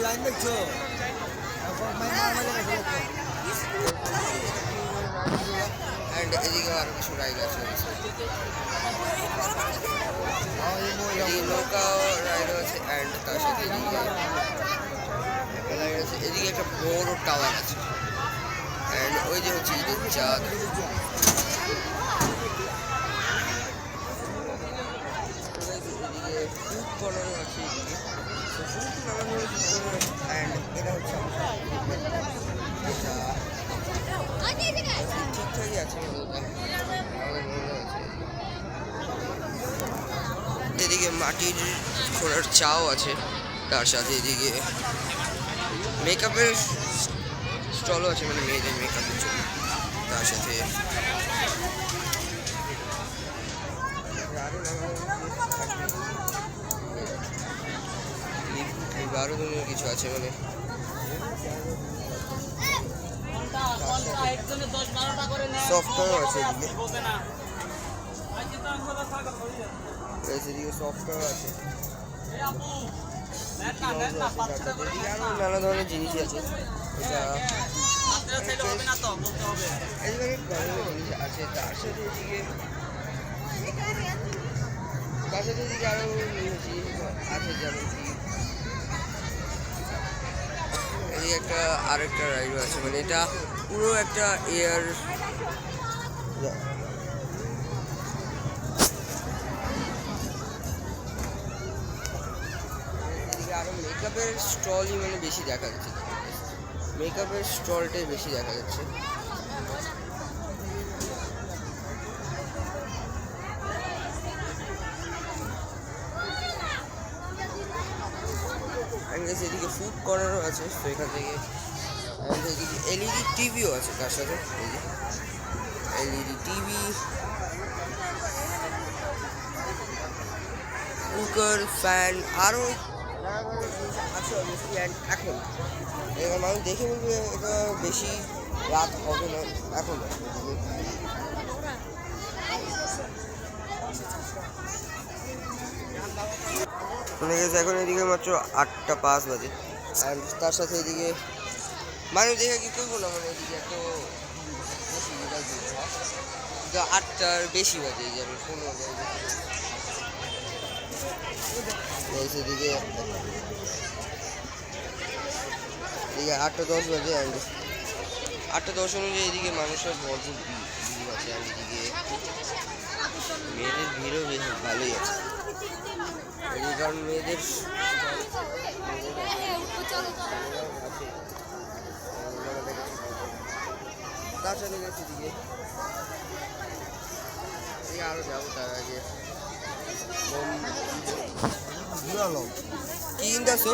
Line দেখছো and এদিকে আরো কিছু রাইড আছে, নৌকাও রাইড আছে। অ্যান্ড তার সাথে এদিকে রাইড আছে, এদিকে একটা বড় টাওয়ার আছে। অ্যান্ড ওই যে হচ্ছে ঈদের চাঁদ। এদিকে ফুড কর্নারও আছে এদিকে, অ্যান্ড এটা হচ্ছে ঠিকঠাকই আছে। এদিকে মাটির ঘোড়ার চাও আছে, তার সাথে এদিকে মেকআপের স্টলও আছে, মানে মেয়েদের মেকআপের জন্য। তার সাথে আরো ধরনের কিছু আছে, মানে সফটওয়্যার আছে এদিকে সফটওয়্যার আছে, আরো নানা ধরনের জিনিসই আছে। এটা জিনিস আছে। তার সাথে এদিকে আরো আছে, যেমন কি এই একটা আরেকটা রাইড আছে, মানে এটা পুরো একটা এয়ার। আরো মেকআপের স্টলই মানে বেশি দেখা যাচ্ছে, মেকআপের স্টলটাই বেশি দেখা যাচ্ছে। এদিকে ফুড কর্নারও আছে, তো এখান থেকে এলইডি টিভিও আছে তার সাথে। এই যে এলইডি টিভি, কুকার, ফ্যান, আরও আছে অবশ্যই। অ্যান্ড এখন মানুষ দেখে বলবে এটা বেশি রাত হবে না, এখন এখন এদিকে মাত্র 8:05 বাজে। অ্যান্ড তার সাথে এদিকে মানুষ দেখে কি করবো না, মানে এদিকে এত বেশি 8টার বেশি বাজে, এই যে আমি 15 এদিকে 8:10 বাজে। অ্যান্ড 8:10 অনুযায়ী এদিকে মানুষের ভরপুর ভিড় আছে। আর এদিকে মেয়েদের ভিড়ও বেশ ভালোই আছে, কারণ মেয়েদের তার সাথে গেছে দিকে আরো যাবো। তার আগে কি কিনতে আসো?